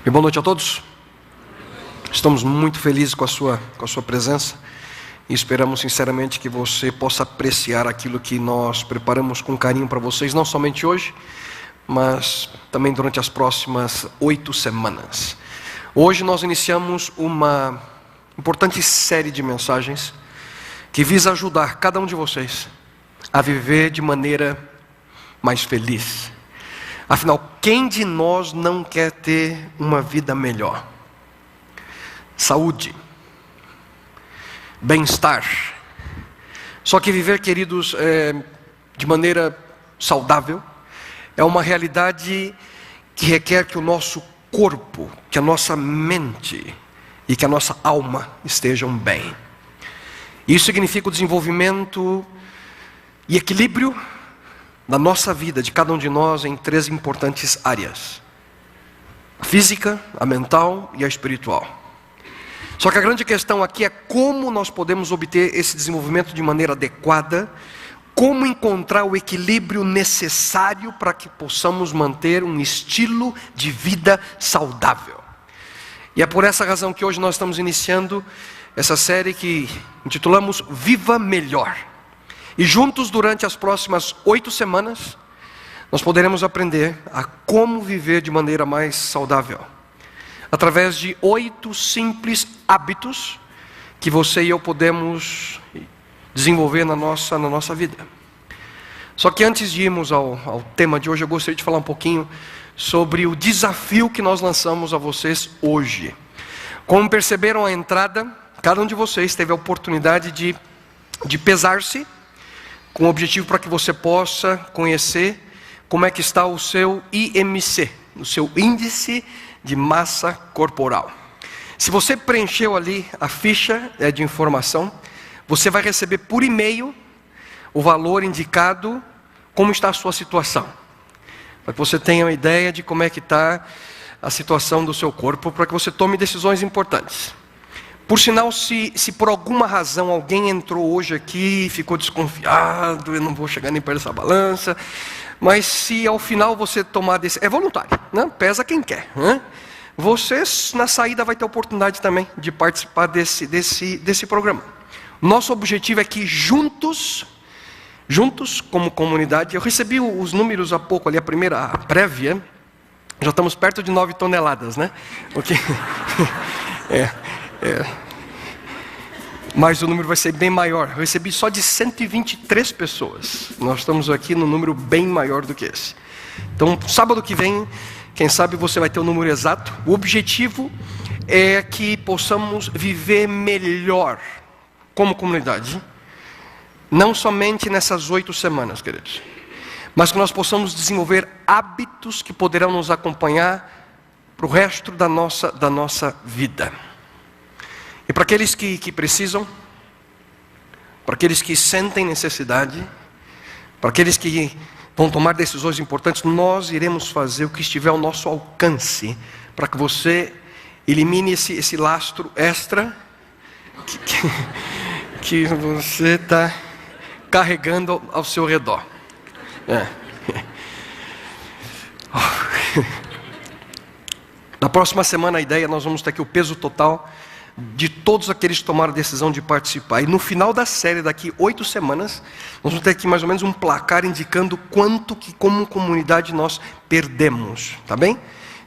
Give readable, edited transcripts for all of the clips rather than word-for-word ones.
Bem, boa noite a todos. Estamos muito felizes com a sua presença e esperamos sinceramente que você possa apreciar aquilo que nós preparamos com carinho para vocês, não somente hoje, mas também durante as próximas 8 semanas. Hoje nós iniciamos uma importante série de mensagens que visa ajudar cada um de vocês a viver de maneira mais feliz. Afinal, quem de nós não quer ter uma vida melhor? Saúde, bem-estar. Só que viver, queridos, de maneira saudável é uma realidade que requer que o nosso corpo, que a nossa mente e que a nossa alma estejam bem. Isso significa o desenvolvimento e equilíbrio da nossa vida, de cada um de nós, em 3 importantes áreas: a física, a mental e a espiritual. Só que a grande questão aqui é como nós podemos obter esse desenvolvimento de maneira adequada, como encontrar o equilíbrio necessário para que possamos manter um estilo de vida saudável. E é por essa razão que hoje nós estamos iniciando essa série que intitulamos Viva Melhor. E juntos, durante as próximas 8 semanas, nós poderemos aprender a como viver de maneira mais saudável, através de 8 simples hábitos que você e eu podemos desenvolver na nossa vida. Só que antes de irmos ao tema de hoje, eu gostaria de falar um pouquinho sobre o desafio que nós lançamos a vocês hoje. Como perceberam à entrada, cada um de vocês teve a oportunidade de pesar-se, com o objetivo para que você possa conhecer como é que está o seu IMC, o seu índice de massa corporal. Se você preencheu ali a ficha de informação, você vai receber por e-mail o valor indicado, como está a sua situação, para que você tenha uma ideia de como é que está a situação do seu corpo, para que você tome decisões importantes. Por sinal, se por alguma razão alguém entrou hoje aqui e ficou desconfiado, eu não vou chegar nem perto dessa balança, mas se ao final você tomar decisão, é voluntário, né? Pesa quem quer, né? Você na saída vai ter oportunidade também de participar desse programa. Nosso objetivo é que juntos como comunidade, eu recebi os números há pouco ali, a prévia, já estamos perto de 9 toneladas, né? Okay. Mas o número vai ser bem maior. Eu recebi só de 123 pessoas. Nós estamos aqui num número bem maior do que esse. Então, sábado que vem, quem sabe você vai ter o número exato. O objetivo é que possamos viver melhor como comunidade, não somente nessas 8 semanas, queridos, mas que nós possamos desenvolver hábitos que poderão nos acompanhar para o resto da nossa vida. E para aqueles que precisam, para aqueles que sentem necessidade, para aqueles que vão tomar decisões importantes, nós iremos fazer o que estiver ao nosso alcance, para que você elimine esse lastro extra que você está carregando ao seu redor. Na próxima semana, a ideia, nós vamos ter aqui o peso total de todos aqueles que tomaram a decisão de participar. E no final da série, daqui 8 semanas, nós vamos ter aqui mais ou menos um placar indicando quanto que como comunidade nós perdemos, tá bem?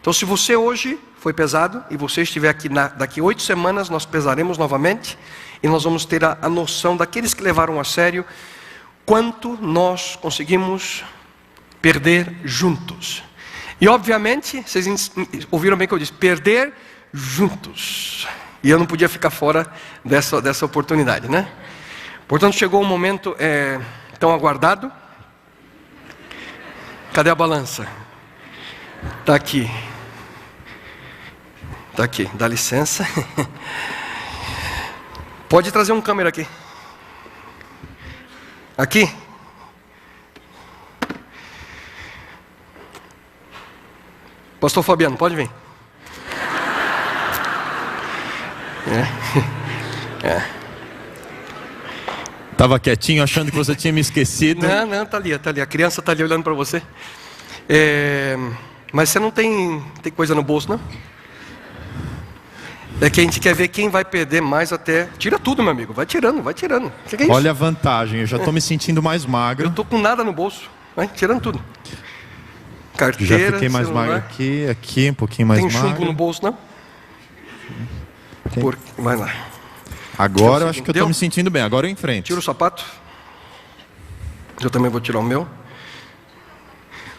Então, se você hoje foi pesado e você estiver aqui daqui 8 semanas, nós pesaremos novamente e nós vamos ter a noção daqueles que levaram a sério quanto nós conseguimos perder juntos. E obviamente, vocês ouviram bem o que eu disse, perder juntos. E eu não podia ficar fora dessa oportunidade, né? Portanto, chegou um momento tão aguardado. Cadê a balança? Está aqui. Está aqui, dá licença. Pode trazer um câmera aqui. Aqui. Pastor Fabiano, pode vir. Estava quietinho, achando que você tinha me esquecido. Não, tá ali. A criança tá ali olhando para você. Mas você não tem coisa no bolso, não? É que a gente quer ver quem vai perder mais até... Tira tudo, meu amigo. Vai tirando, vai tirando. O que é isso? Olha a vantagem, eu já tô me sentindo mais magro. Eu tô com nada no bolso. Vai tirando tudo. Já Carteira, fiquei mais celular. magro aqui, um pouquinho mais Tem magro. chumbo no bolso, não? Tem. Vai lá. Agora eu acho que eu Deu? tô me sentindo bem, agora eu enfrento. Tira o sapato. Eu também vou tirar o meu.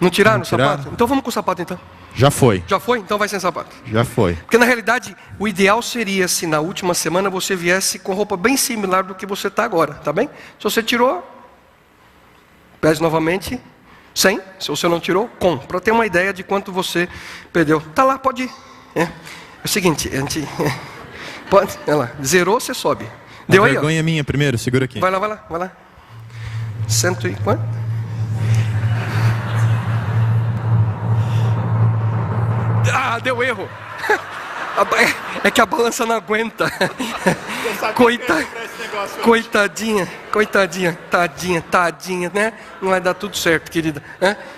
Não tiraram o tiraram? sapato? Então vamos com o sapato então. Já foi, Já foi? Então vai sem sapato. já foi. Porque na realidade, o ideal seria se na última semana você viesse com roupa bem similar do que você está agora, tá bem? Se você tirou, pese novamente, sem. Se você não tirou, com. Para ter uma ideia de quanto você perdeu. Tá lá, pode ir. É o seguinte, a gente... Pode, olha lá, zerou, você sobe. Deu A aí, ó. vergonha é minha primeiro, segura aqui. Vai lá, vai lá, vai lá. 100 e quanto? Ah, deu erro. É que a balança não aguenta. Coitadinha, coitadinha, tadinha, né? Não vai dar tudo certo, querida.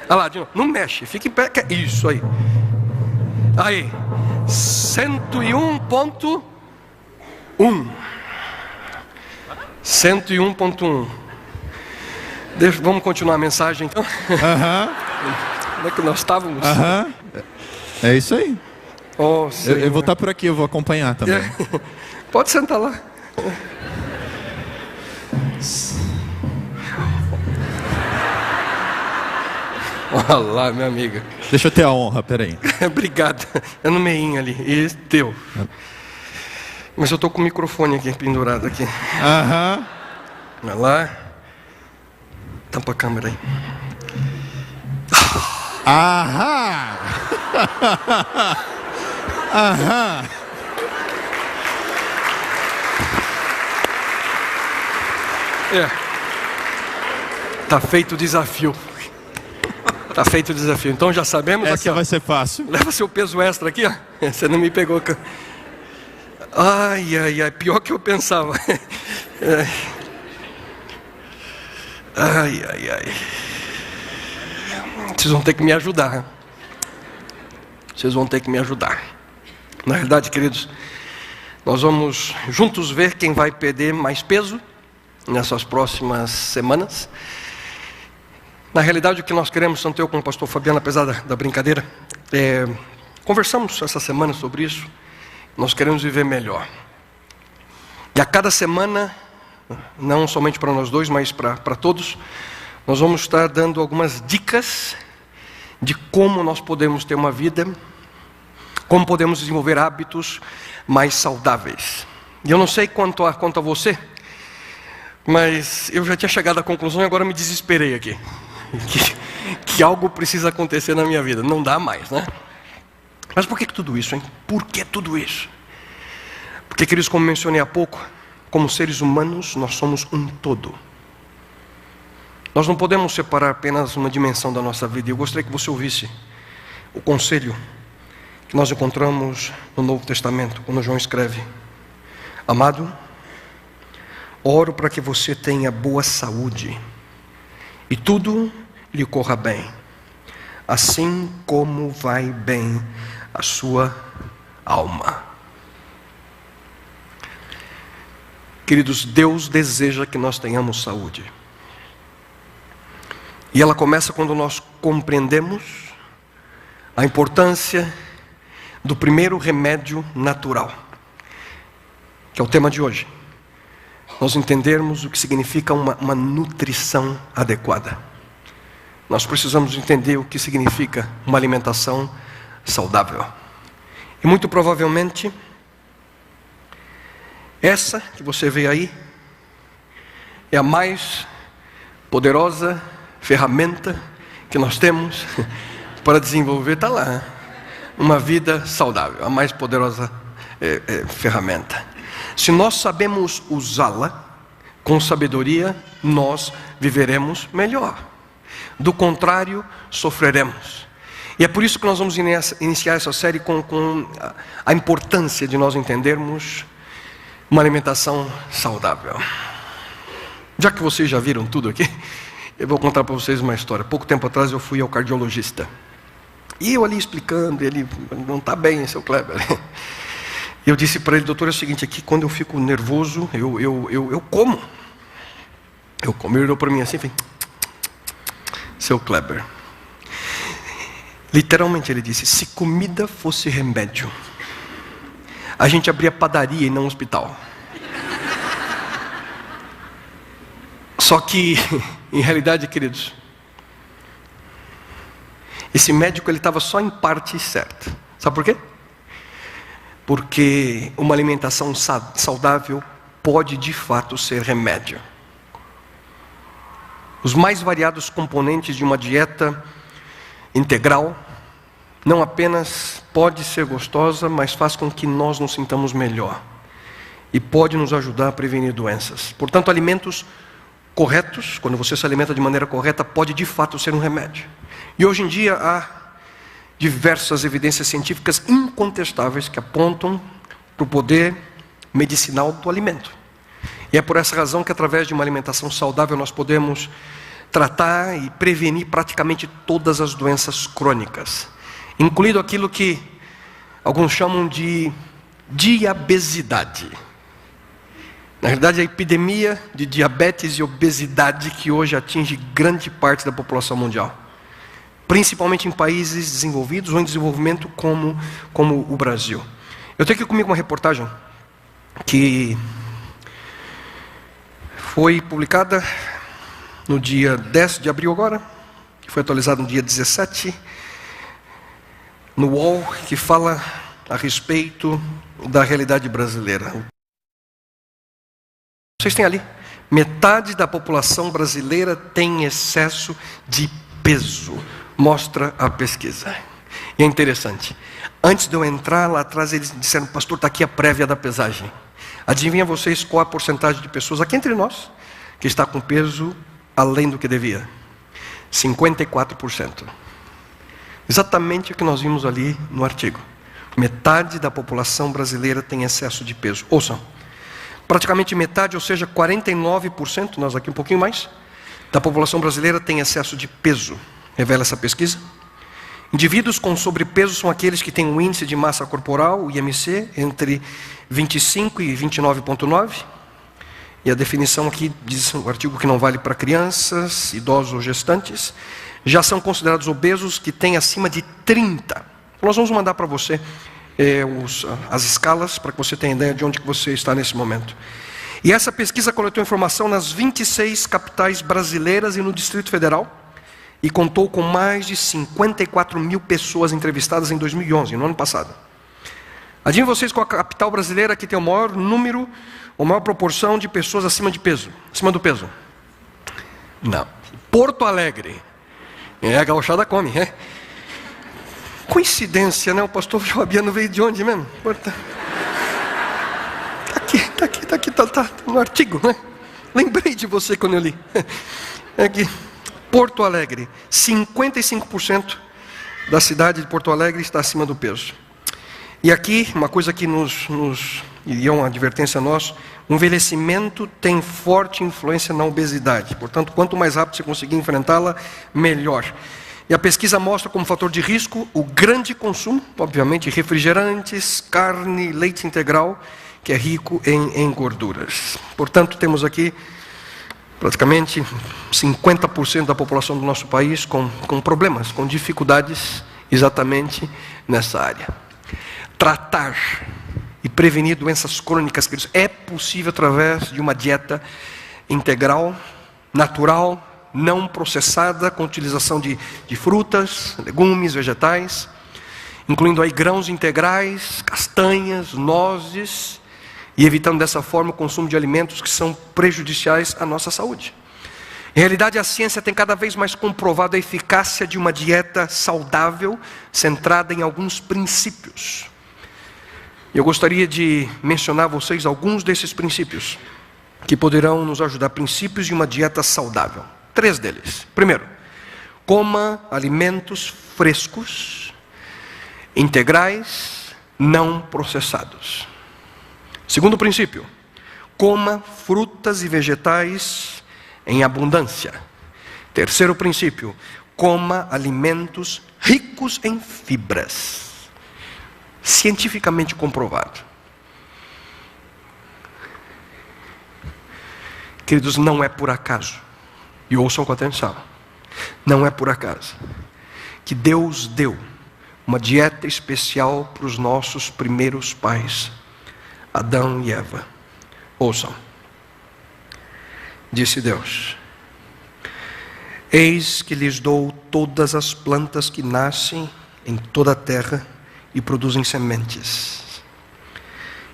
Olha lá, de novo. Não mexe, fica em pé. Isso aí. Aí. 101.1. 101.1. Vamos continuar a mensagem então? Como é que nós estávamos? É isso aí. Oh, Eu vou estar por aqui, eu vou acompanhar também. Pode sentar lá. Olha lá, minha amiga. Deixa eu ter a honra, peraí. Obrigado. É no meinho ali. E deu. Mas eu tô com o microfone aqui pendurado aqui. Olha lá. Tampa a câmera aí. Tá feito o desafio. Tá feito o desafio. Então já sabemos. Essa aqui, ó. vai ser fácil. Leva seu peso extra aqui, ó. Você não me pegou. Ai, ai, ai. Pior que eu pensava. Ai, ai, ai. Vocês vão ter que me ajudar. Vocês vão ter que me ajudar. Na verdade, queridos, nós vamos juntos ver quem vai perder mais peso nessas próximas semanas. Na realidade, o que nós queremos, tanto eu como o pastor Fabiano, apesar da brincadeira, conversamos essa semana sobre isso. Nós queremos viver melhor. E a cada semana, não somente para nós dois, mas para todos, nós vamos estar dando algumas dicas de como nós podemos ter uma vida, como podemos desenvolver hábitos mais saudáveis. E eu não sei quanto a você, mas eu já tinha chegado à conclusão e agora me desesperei aqui. Que algo precisa acontecer na minha vida. Não dá mais, né? Mas por que tudo isso, hein? Por que tudo isso? Porque, queridos, como mencionei há pouco, como seres humanos, nós somos um todo. Nós não podemos separar apenas uma dimensão da nossa vida. E eu gostaria que você ouvisse o conselho que nós encontramos no Novo Testamento, quando João escreve: amado, oro para que você tenha boa saúde e tudo lhe corra bem, assim como vai bem a sua alma. Queridos, Deus deseja que nós tenhamos saúde. E ela começa quando nós compreendemos a importância do primeiro remédio natural, que é o tema de hoje. Nós entendermos o que significa uma nutrição adequada. Nós precisamos entender o que significa uma alimentação saudável. E muito provavelmente, essa que você vê aí é a mais poderosa ferramenta que nós temos para desenvolver, está lá, uma vida saudável, a mais poderosa ferramenta. Se nós sabemos usá-la com sabedoria, nós viveremos melhor. Do contrário, sofreremos. E é por isso que nós vamos iniciar essa série com a importância de nós entendermos uma alimentação saudável. Já que vocês já viram tudo aqui, eu vou contar para vocês uma história. Pouco tempo atrás eu fui ao cardiologista. E eu ali explicando, ele não está bem, seu Kleber. Eu disse para ele: doutor, é o seguinte, aqui quando eu fico nervoso, eu como. Eu como. Ele olhou para mim assim e fez: seu Kleber. Literalmente ele disse: se comida fosse remédio, a gente abria padaria e não hospital. Só que, em realidade, queridos, esse médico ele estava só em parte certo. Sabe por quê? Porque uma alimentação saudável pode de fato ser remédio. Os mais variados componentes de uma dieta integral não apenas pode ser gostosa, mas faz com que nós nos sintamos melhor e pode nos ajudar a prevenir doenças. Portanto, alimentos corretos, quando você se alimenta de maneira correta, pode de fato ser um remédio. E hoje em dia há diversas evidências científicas incontestáveis que apontam para o poder medicinal do alimento. E é por essa razão que, através de uma alimentação saudável, nós podemos tratar e prevenir praticamente todas as doenças crônicas, incluindo aquilo que alguns chamam de diabesidade. Na verdade, a epidemia de diabetes e obesidade que hoje atinge grande parte da população mundial, principalmente em países desenvolvidos ou em desenvolvimento como o Brasil. Eu tenho aqui comigo uma reportagem que foi publicada no dia 10 de abril agora, que foi atualizada no dia 17, no UOL, que fala a respeito da realidade brasileira. Vocês têm ali: metade da população brasileira tem excesso de peso, mostra a pesquisa. E é interessante, antes de eu entrar lá atrás, eles disseram: pastor, está aqui a prévia da pesagem. Adivinha vocês qual a porcentagem de pessoas aqui entre nós que está com peso além do que devia? 54%. Exatamente o que nós vimos ali no artigo. Metade da população brasileira tem excesso de peso. Ouçam, praticamente metade, ou seja, 49%, nós aqui um pouquinho mais, da população brasileira tem excesso de peso, revela essa pesquisa. Indivíduos com sobrepeso são aqueles que têm um índice de massa corporal, o IMC, entre 25 e 29,9. E a definição aqui diz o artigo que não vale para crianças, idosos ou gestantes. Já são considerados obesos que têm acima de 30. Nós vamos mandar para você as escalas, para que você tenha ideia de onde que você está nesse momento. E essa pesquisa coletou informação nas 26 capitais brasileiras e no Distrito Federal, e contou com mais de 54 mil pessoas entrevistadas em 2011, no ano passado. Adivinhem vocês qual a capital brasileira que tem o maior número, ou maior proporção de pessoas acima do peso? Não. Porto Alegre. A gauchada come, é? Coincidência, né? O pastor Fabiano veio de onde mesmo? Está aqui, tá no artigo, né? Lembrei de você quando eu li. É aqui. Porto Alegre, 55% da cidade de Porto Alegre está acima do peso. E aqui, uma coisa que e é uma advertência nossa: o envelhecimento tem forte influência na obesidade. Portanto, quanto mais rápido você conseguir enfrentá-la, melhor. E a pesquisa mostra como fator de risco o grande consumo, obviamente, de refrigerantes, carne, leite integral, que é rico em gorduras. Portanto, temos aqui praticamente 50% da população do nosso país com problemas, com dificuldades exatamente nessa área. Tratar e prevenir doenças crônicas, queridos, é possível através de uma dieta integral, natural, não processada, com utilização de frutas, legumes, vegetais, incluindo aí grãos integrais, castanhas, nozes, e evitando dessa forma o consumo de alimentos que são prejudiciais à nossa saúde. Em realidade, a ciência tem cada vez mais comprovado a eficácia de uma dieta saudável, centrada em alguns princípios. Eu gostaria de mencionar a vocês alguns desses princípios, que poderão nos ajudar. Princípios de uma dieta saudável. 3 deles. Primeiro, coma alimentos frescos, integrais, não processados. Segundo princípio, coma frutas e vegetais em abundância. Terceiro princípio, coma alimentos ricos em fibras. Cientificamente comprovado. Queridos, não é por acaso, e ouçam com atenção, não é por acaso que Deus deu uma dieta especial para os nossos primeiros pais, Adão e Eva. Ouçam. Disse Deus: eis que lhes dou todas as plantas que nascem em toda a terra e produzem sementes,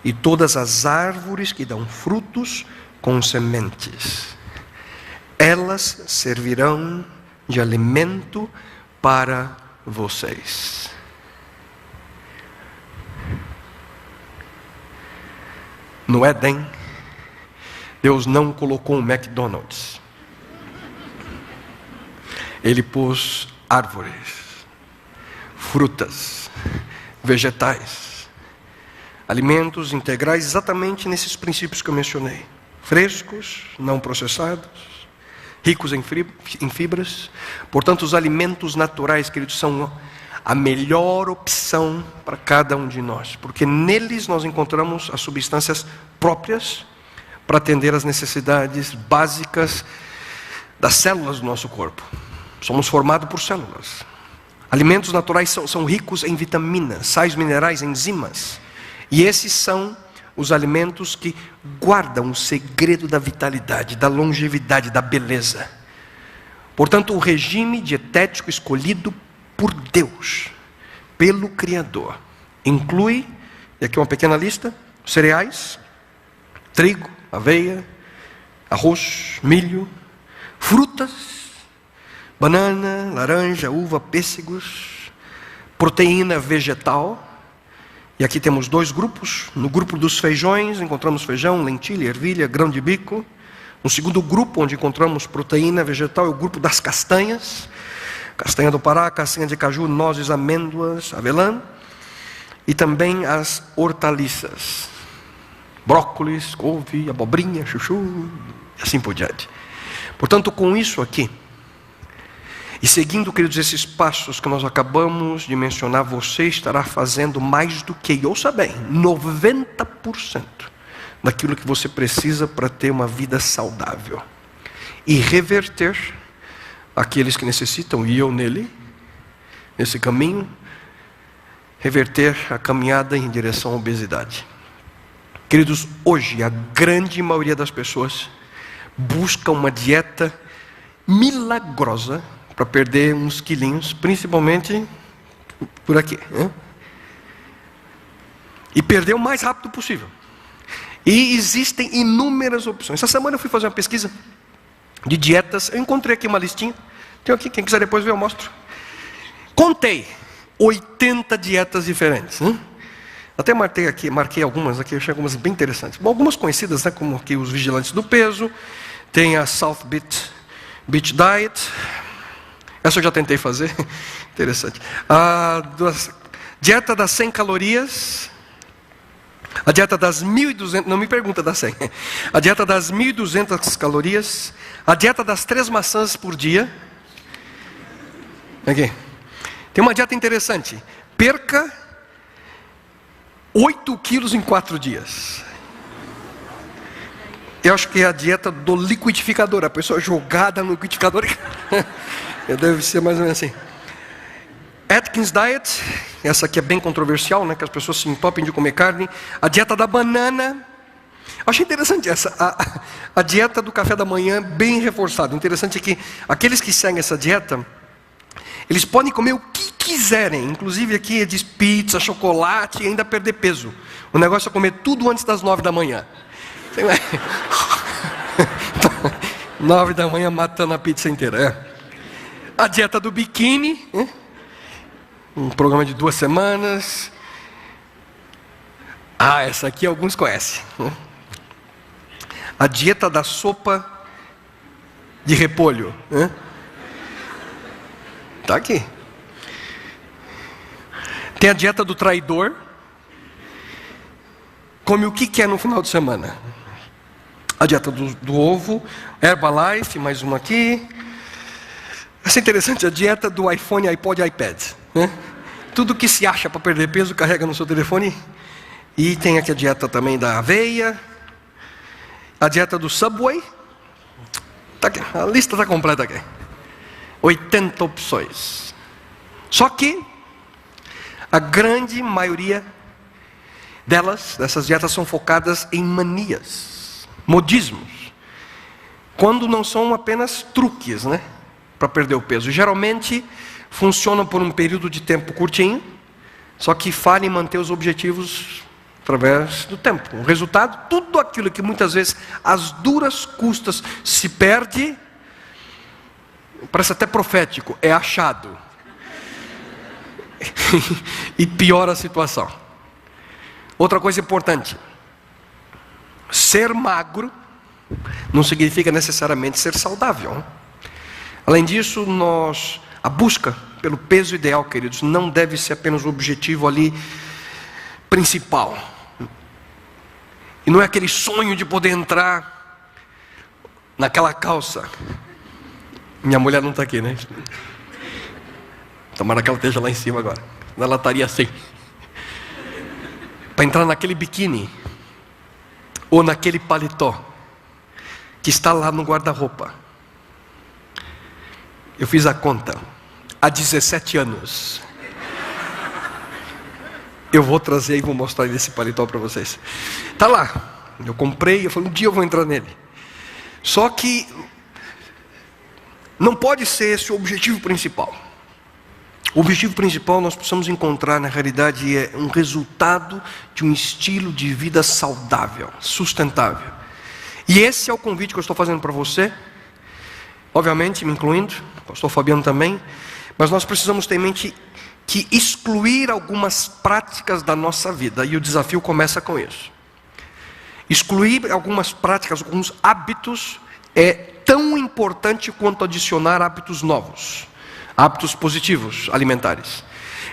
e todas as árvores que dão frutos com sementes. Elas servirão de alimento para vocês. No Éden, Deus não colocou um McDonald's. Ele pôs árvores, frutas, vegetais, alimentos integrais, exatamente nesses princípios que eu mencionei. Frescos, não processados, ricos em fibras. Portanto, os alimentos naturais, queridos, são a melhor opção para cada um de nós, porque neles nós encontramos as substâncias próprias para atender às necessidades básicas das células do nosso corpo. Somos formados por células. Alimentos naturais são ricos em vitaminas, sais minerais, enzimas, e esses são os alimentos que guardam o segredo da vitalidade, da longevidade, da beleza. Portanto, o regime dietético escolhido por Deus, pelo Criador, inclui, e aqui uma pequena lista: cereais, trigo, aveia, arroz, milho, frutas, banana, laranja, uva, pêssegos, proteína vegetal. E aqui temos dois grupos. No grupo dos feijões encontramos feijão, lentilha, ervilha, grão de bico. No segundo grupo, onde encontramos proteína vegetal, é o grupo das castanhas: castanha do Pará, castanha de caju, nozes, amêndoas, avelã. E também as hortaliças: brócolis, couve, abobrinha, chuchu, e assim por diante. Portanto, com isso aqui, e seguindo, queridos, esses passos que nós acabamos de mencionar, você estará fazendo mais do que, ouça bem, 90% daquilo que você precisa para ter uma vida saudável e reverter aqueles que necessitam, e eu nesse caminho, reverter a caminhada em direção à obesidade. Queridos, hoje a grande maioria das pessoas busca uma dieta milagrosa para perder uns quilinhos, principalmente por aqui, né? E perder o mais rápido possível. E existem inúmeras opções. Essa semana eu fui fazer uma pesquisa de dietas. Eu encontrei aqui uma listinha. Tem aqui, quem quiser depois ver eu mostro. Contei 80 dietas diferentes, né? Até marquei algumas aqui, eu achei algumas bem interessantes. Bom, algumas conhecidas, né, como aqui os vigilantes do peso. Tem a South Beach Diet. Essa eu já tentei fazer. Interessante. A dieta das 100 calorias. A dieta das 1.200, não me pergunta das 100. A dieta das 1.200 calorias. A dieta das 3 maçãs por dia. Aqui. Tem uma dieta interessante. Perca 8 quilos em 4 dias. Eu acho que é a dieta do liquidificador. A pessoa jogada no liquidificador. Deve ser mais ou menos assim. Atkins Diet. Essa aqui é bem controversial, né? Que as pessoas se entopem de comer carne. A dieta da banana. Achei interessante essa. A dieta do café da manhã, bem reforçada. Interessante é que aqueles que seguem essa dieta, eles podem comer o que quiserem. Inclusive aqui diz pizza, chocolate e ainda perder peso. O negócio é comer tudo antes das 9 da manhã. 9 da manhã matando a pizza inteira. É. A dieta do biquíni, um programa de 2 semanas. Essa aqui alguns conhecem. A dieta da sopa de repolho. Está aqui. Tem a dieta do traidor. Come o que quer no final de semana. A dieta do ovo. Herbalife, mais uma aqui. Essa é interessante, a dieta do iPhone, iPod e iPad. Tudo que se acha para perder peso, carrega no seu telefone. E tem aqui a dieta também da aveia. A dieta do Subway. Tá aqui, a lista está completa aqui. 80 opções. Só que a grande maioria dessas dietas são focadas em manias, modismos, quando não são apenas truques, né, para perder o peso. Geralmente funcionam por um período de tempo curtinho, só que falham em manter os objetivos através do tempo. O resultado, tudo aquilo que muitas vezes às duras custas se perde, parece até profético, é achado. E piora a situação. Outra coisa importante: ser magro não significa necessariamente ser saudável. Além disso, a busca pelo peso ideal, queridos, não deve ser apenas o objetivo ali principal. E não é aquele sonho de poder entrar naquela calça. Minha mulher não está aqui, né? Tomara que ela esteja lá em cima agora. Senão ela estaria assim. Para entrar naquele biquíni ou naquele paletó que está lá no guarda-roupa. Eu fiz a conta. Há 17 anos. Eu vou trazer e vou mostrar esse paletó para vocês. Está lá. Eu comprei, eu falei, um dia eu vou entrar nele. Só que não pode ser esse o objetivo principal. O objetivo principal nós precisamos encontrar, na realidade, é um resultado de um estilo de vida saudável, sustentável. E esse é o convite que eu estou fazendo para você, obviamente me incluindo, o pastor Fabiano também, mas nós precisamos ter em mente que excluir algumas práticas da nossa vida, e o desafio começa com isso. Excluir algumas práticas, alguns hábitos, é tão importante quanto adicionar hábitos novos. Hábitos positivos, alimentares.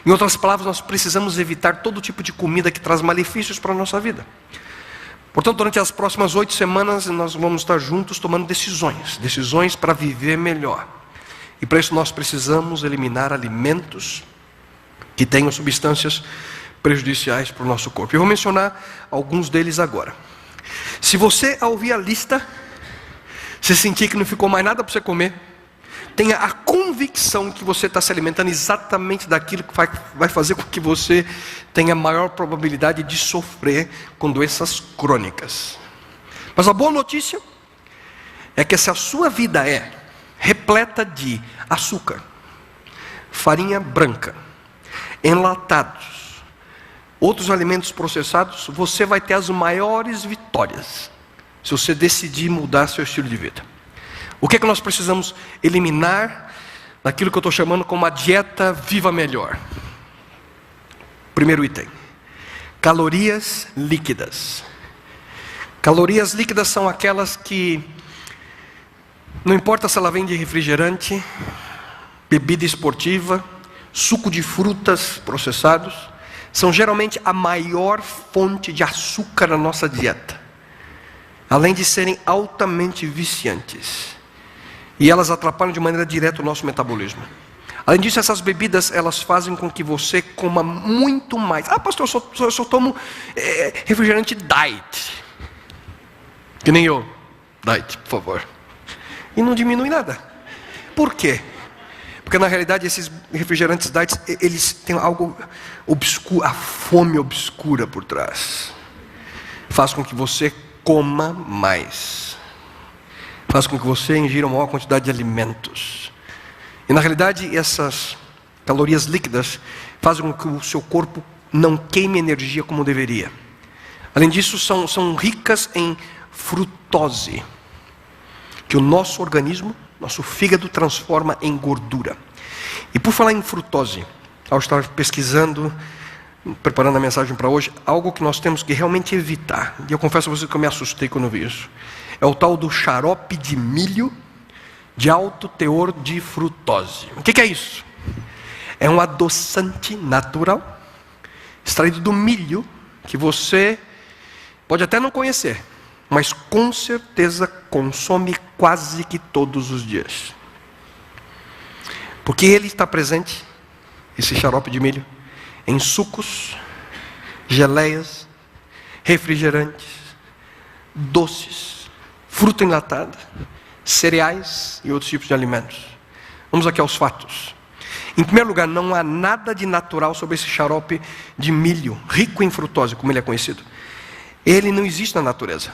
Em outras palavras, nós precisamos evitar todo tipo de comida que traz malefícios para a nossa vida. Portanto, durante as próximas 8 semanas, nós vamos estar juntos tomando decisões para viver melhor. E para isso nós precisamos eliminar alimentos que tenham substâncias prejudiciais para o nosso corpo. Eu vou mencionar alguns deles agora. Se você, ao ouvir a lista, se sentir que não ficou mais nada para você comer, tenha a convicção que você está se alimentando exatamente daquilo que vai fazer com que você tenha maior probabilidade de sofrer com doenças crônicas. Mas a boa notícia é que se a sua vida é repleta de açúcar, farinha branca, enlatados, outros alimentos processados, você vai ter as maiores vitórias se você decidir mudar seu estilo de vida. O que é que nós precisamos eliminar daquilo que eu estou chamando como a dieta Viva Melhor? Primeiro item: calorias líquidas. Calorias líquidas são aquelas que, não importa se ela vem de refrigerante, bebida esportiva, suco de frutas processados, são geralmente a maior fonte de açúcar na nossa dieta, além de serem altamente viciantes. E elas atrapalham de maneira direta o nosso metabolismo. Além disso, essas bebidas, elas fazem com que você coma muito mais. Ah, pastor, eu só tomo refrigerante diet. Que nem eu. Diet, por favor. E não diminui nada. Por quê? Porque na realidade esses refrigerantes diet, eles têm algo obscuro, a fome obscura por trás. Faz com que você coma mais. Faz com que você ingira uma maior quantidade de alimentos. E na realidade essas calorias líquidas fazem com que o seu corpo não queime energia como deveria. Além disso, são ricas em frutose, que o nosso organismo, nosso fígado transforma em gordura. E por falar em frutose, ao estar pesquisando, preparando a mensagem para hoje, algo que nós temos que realmente evitar, e eu confesso a vocês que eu me assustei quando eu vi isso, é o tal do xarope de milho de alto teor de frutose. O que é isso? É um adoçante natural, extraído do milho, que você pode até não conhecer, mas com certeza consome quase que todos os dias. Porque ele está presente, esse xarope de milho, em sucos, geleias, refrigerantes, doces, fruta enlatada, cereais e outros tipos de alimentos. Vamos aqui aos fatos. Em primeiro lugar, não há nada de natural sobre esse xarope de milho, rico em frutose, como ele é conhecido. Ele não existe na natureza.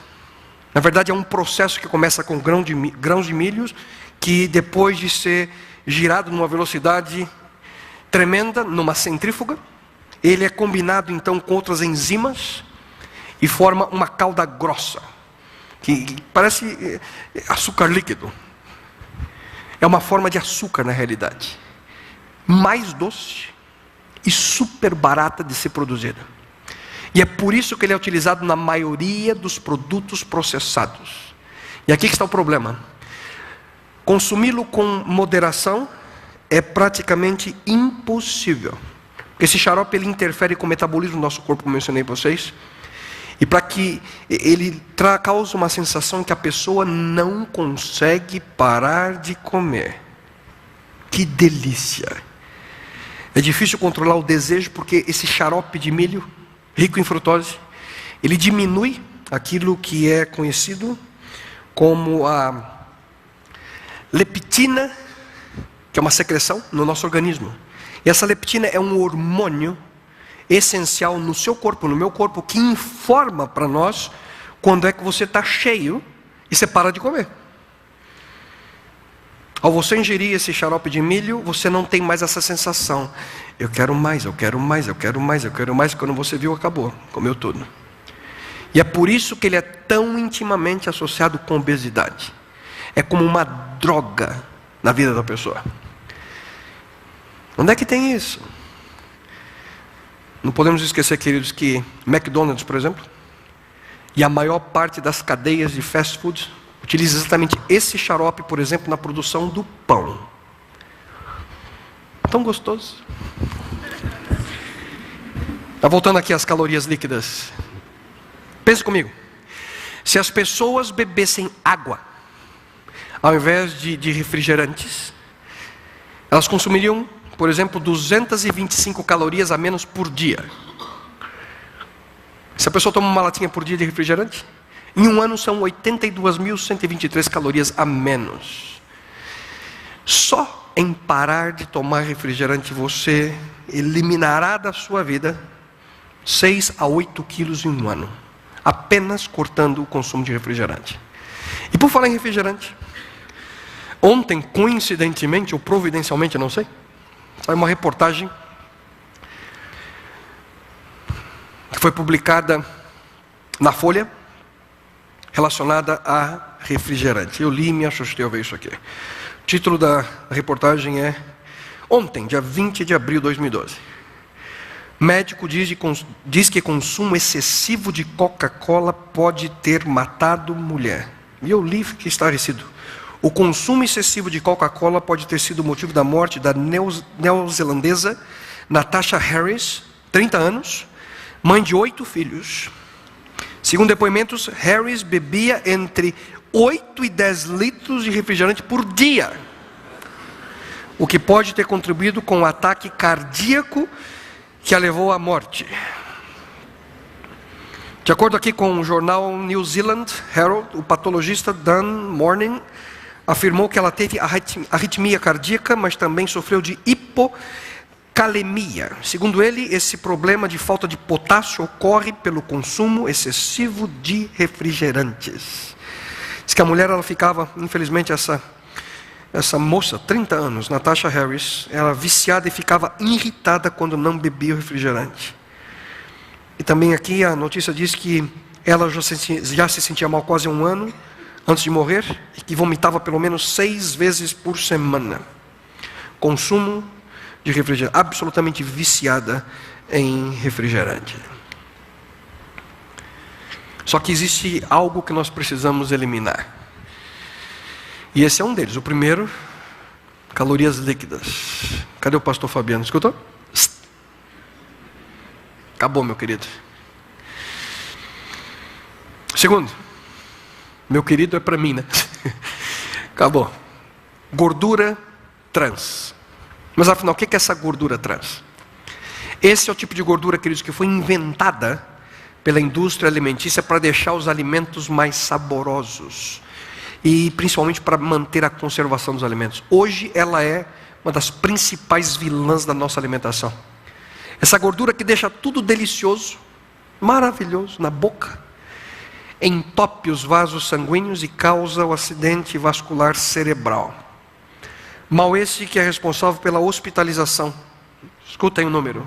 Na verdade, é um processo que começa com grãos de milho, que depois de ser girado numa velocidade tremenda, numa centrífuga, ele é combinado então com outras enzimas e forma uma calda grossa, que parece açúcar líquido. É uma forma de açúcar na realidade, mais doce e super barata de ser produzida. E é por isso que ele é utilizado na maioria dos produtos processados. E aqui que está o problema. Consumi-lo com moderação é praticamente impossível. Porque esse xarope ele interfere com o metabolismo do nosso corpo, como eu mencionei para vocês. E para que ele cause uma sensação que a pessoa não consegue parar de comer. Que delícia! É difícil controlar o desejo porque esse xarope de milho, rico em frutose, ele diminui aquilo que é conhecido como a leptina, que é uma secreção no nosso organismo. E essa leptina é um hormônio essencial no seu corpo, no meu corpo, que informa para nós quando é que você está cheio e você para de comer. Ao você ingerir esse xarope de milho, você não tem mais essa sensação. Eu quero mais, eu quero mais, eu quero mais, eu quero mais. Quando você viu, acabou, comeu tudo. E é por isso que ele é tão intimamente associado com obesidade. É como uma droga na vida da pessoa. Onde é que tem isso? Não podemos esquecer, queridos, que McDonald's, por exemplo, e a maior parte das cadeias de fast food utiliza exatamente esse xarope, por exemplo, na produção do pão. Tão gostoso. Tá voltando aqui às calorias líquidas. Pense comigo. Se as pessoas bebessem água, ao invés de refrigerantes, elas consumiriam, por exemplo, 225 calorias a menos por dia. Se a pessoa toma uma latinha por dia de refrigerante, em um ano são 82.123 calorias a menos. Só em parar de tomar refrigerante você eliminará da sua vida 6 a 8 quilos em um ano, apenas cortando o consumo de refrigerante. E por falar em refrigerante, ontem, coincidentemente ou providencialmente, não sei, saiu uma reportagem que foi publicada na Folha, relacionada a refrigerante. Eu li e me assustei ao ver isso aqui. O título da reportagem é: ontem, dia 20 de abril de 2012. Médico diz que consumo excessivo de Coca-Cola pode ter matado mulher. E eu li e fiquei estarrecido. O consumo excessivo de Coca-Cola pode ter sido o motivo da morte da neozelandesa Natasha Harris, 30 anos, mãe de 8 filhos. Segundo depoimentos, Harris bebia entre 8 e 10 litros de refrigerante por dia, o que pode ter contribuído com o ataque cardíaco que a levou à morte. De acordo aqui com o jornal New Zealand Herald, o patologista Dan Morning afirmou que ela teve arritmia cardíaca, mas também sofreu de hipocalemia. Segundo ele, esse problema de falta de potássio ocorre pelo consumo excessivo de refrigerantes. Diz que a mulher, ela ficava, infelizmente, essa moça, 30 anos, Natasha Harris, ela viciada e ficava irritada quando não bebia o refrigerante. E também aqui a notícia diz que ela já se sentia mal quase um ano antes de morrer, e que vomitava pelo menos 6 vezes por semana. Consumo de refrigerante, absolutamente viciada em refrigerante. Só que existe algo que nós precisamos eliminar. E esse é um deles. O primeiro, calorias líquidas. Cadê o pastor Fabiano? Escutou? Acabou, meu querido. Segundo, meu querido é para mim, né? Acabou. Gordura trans. Mas afinal, o que é essa gordura trans? Esse é o tipo de gordura, queridos, que foi inventada pela indústria alimentícia para deixar os alimentos mais saborosos. e principalmente para manter a conservação dos alimentos. Hoje ela é uma das principais vilãs da nossa alimentação. Essa gordura que deixa tudo delicioso, maravilhoso na boca, entope os vasos sanguíneos e causa o acidente vascular cerebral. Mal esse que é responsável pela hospitalização. Escutem o número: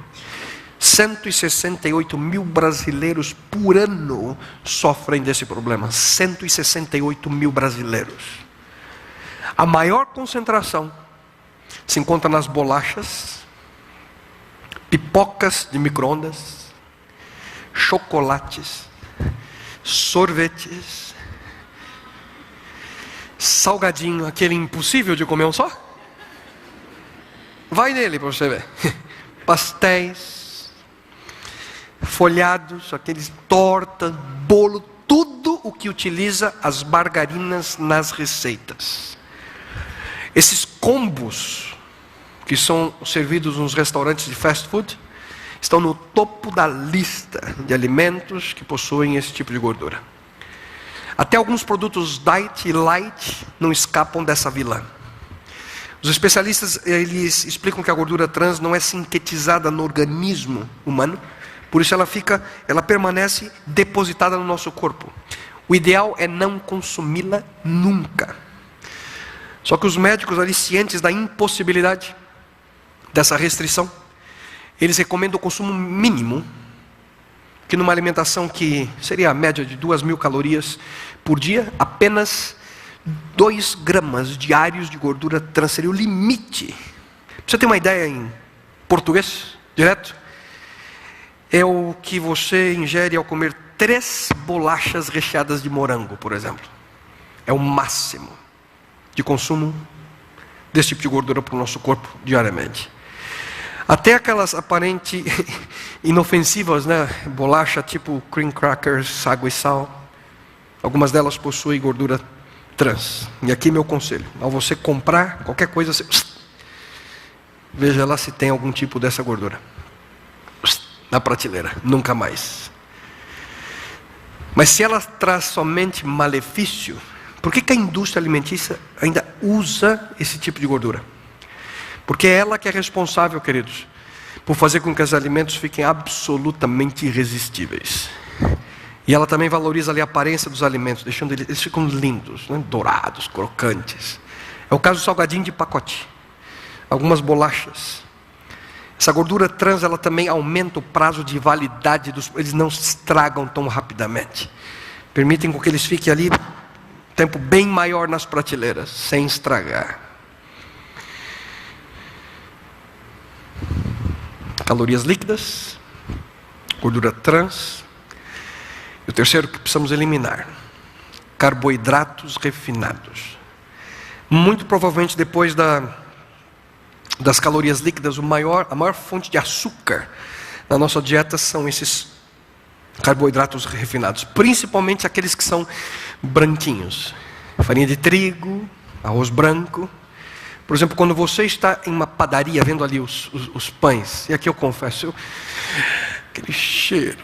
168 mil brasileiros por ano sofrem desse problema. 168 mil brasileiros. A maior concentração se encontra nas bolachas, pipocas de micro-ondas, chocolates, sorvetes, salgadinho, aquele impossível de comer um só. Vai nele para você ver. Pastéis, folhados, aqueles tortas, bolo, tudo o que utiliza as margarinas nas receitas. Esses combos que são servidos nos restaurantes de fast food estão no topo da lista de alimentos que possuem esse tipo de gordura. Até alguns produtos diet e light não escapam dessa vilã. Os especialistas, eles explicam que a gordura trans não é sintetizada no organismo humano, por isso ela permanece depositada no nosso corpo. O ideal é não consumi-la nunca. Só que os médicos ali, cientes da impossibilidade dessa restrição, eles recomendam o consumo mínimo, que numa alimentação que seria a média de 2.000 calorias por dia, apenas 2 gramas diários de gordura trans seria o limite. Pra você ter uma ideia em português, direto, é o que você ingere ao comer 3 bolachas recheadas de morango, por exemplo. É o máximo de consumo desse tipo de gordura para o nosso corpo diariamente. Até aquelas aparentes inofensivas, né? Bolacha tipo cream crackers, água e sal, algumas delas possuem gordura trans. E aqui meu conselho: ao você comprar qualquer coisa, você veja lá se tem algum tipo dessa gordura na prateleira, nunca mais. Mas se ela traz somente malefício, por que a indústria alimentícia ainda usa esse tipo de gordura? Porque é ela que é responsável, queridos, por fazer com que os alimentos fiquem absolutamente irresistíveis. E ela também valoriza ali a aparência dos alimentos, deixando eles ficam lindos, né? Dourados, crocantes. É o caso do salgadinho de pacote, algumas bolachas. Essa gordura trans, ela também aumenta o prazo de validade eles não se estragam tão rapidamente. Permitem com que eles fiquem ali um tempo bem maior nas prateleiras, sem estragar. Calorias líquidas, gordura trans. E o terceiro que precisamos eliminar: carboidratos refinados. Muito provavelmente depois das calorias líquidas, a maior fonte de açúcar na nossa dieta são esses carboidratos refinados. Principalmente aqueles que são branquinhos. Farinha de trigo, arroz branco. Por exemplo, quando você está em uma padaria vendo ali os pães, e aqui eu confesso, aquele cheiro,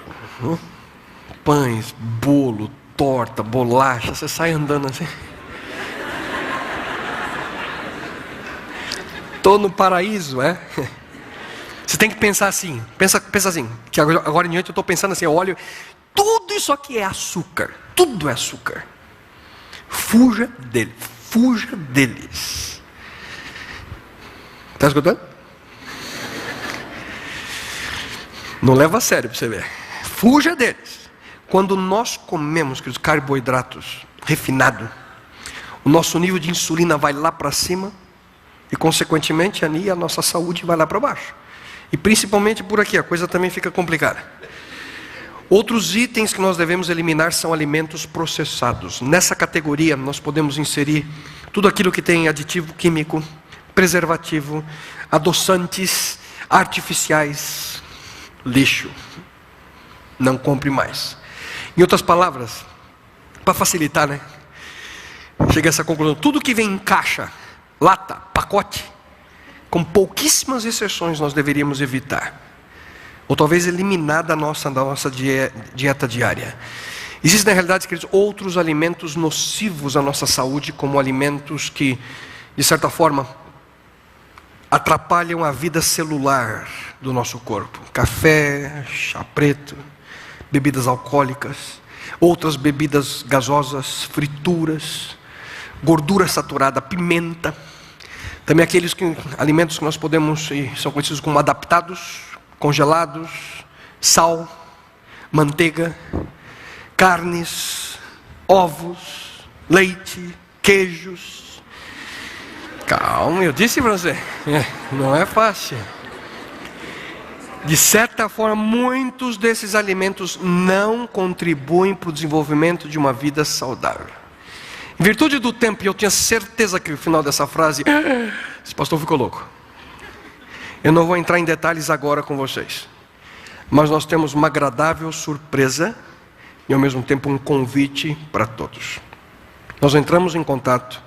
pães, bolo, torta, bolacha, você sai andando assim. Estou no paraíso, é? Você tem que pensar assim, pensa assim, que agora em diante eu estou pensando assim, eu olho, tudo isso aqui é açúcar, tudo é açúcar. Fuja deles. Está escutando? Não leva a sério para você ver. Fuja deles. Quando nós comemos os carboidratos refinados, o nosso nível de insulina vai lá para cima e, consequentemente, ali a nossa saúde vai lá para baixo. E principalmente por aqui, a coisa também fica complicada. Outros itens que nós devemos eliminar são alimentos processados. Nessa categoria, nós podemos inserir tudo aquilo que tem aditivo químico, preservativo, adoçantes artificiais, lixo. Não compre mais. Em outras palavras, para facilitar, né? Chega a essa conclusão: tudo que vem em caixa, lata, pacote, com pouquíssimas exceções, nós deveríamos evitar. Ou talvez eliminar da nossa dieta diária. Existem, na realidade, queridos, outros alimentos nocivos à nossa saúde, como alimentos que, de certa forma, atrapalham a vida celular do nosso corpo. Café, chá preto, bebidas alcoólicas, outras bebidas gasosas, frituras, gordura saturada, pimenta. Também aqueles alimentos que nós podemos, e são conhecidos como adaptados, congelados, sal, manteiga, carnes, ovos, leite, queijos. Calma, eu disse para você, não é fácil. De certa forma, muitos desses alimentos não contribuem para o desenvolvimento de uma vida saudável. Em virtude do tempo, e eu tinha certeza que o final dessa frase, esse pastor ficou louco. Eu não vou entrar em detalhes agora com vocês, mas nós temos uma agradável surpresa e ao mesmo tempo um convite para todos. Nós entramos em contato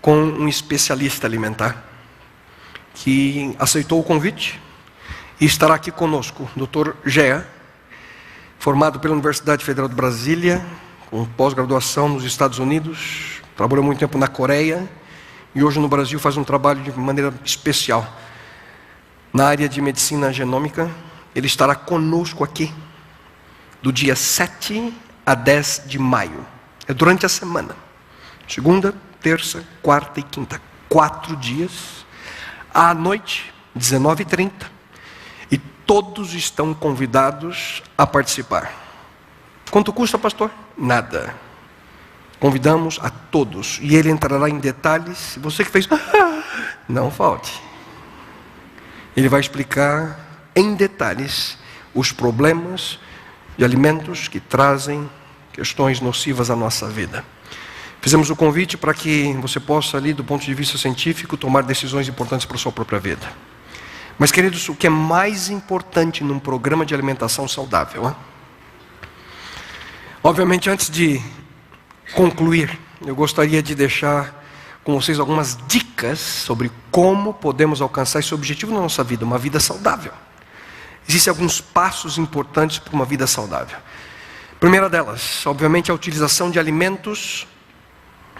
com um especialista alimentar que aceitou o convite e estará aqui conosco, Dr. Gea, formado pela Universidade Federal de Brasília, com pós-graduação nos Estados Unidos, trabalhou muito tempo na Coreia e hoje no Brasil faz um trabalho de maneira especial na área de medicina genômica. Ele estará conosco aqui do dia 7 a 10 de maio. É durante a semana. Segunda, terça, quarta e quinta. 4 dias. À noite, 19h30. E todos estão convidados a participar. Quanto custa, pastor? Nada. Convidamos a todos. E ele entrará em detalhes. Você que fez, não falte. Ele vai explicar em detalhes os problemas de alimentos que trazem questões nocivas à nossa vida. Fizemos o convite para que você possa ali, do ponto de vista científico, tomar decisões importantes para a sua própria vida. Mas, queridos, o que é mais importante num programa de alimentação saudável? Obviamente, antes de concluir, eu gostaria de deixar com vocês algumas dicas sobre como podemos alcançar esse objetivo na nossa vida, uma vida saudável. Existem alguns passos importantes para uma vida saudável. A primeira delas, obviamente, a utilização de alimentos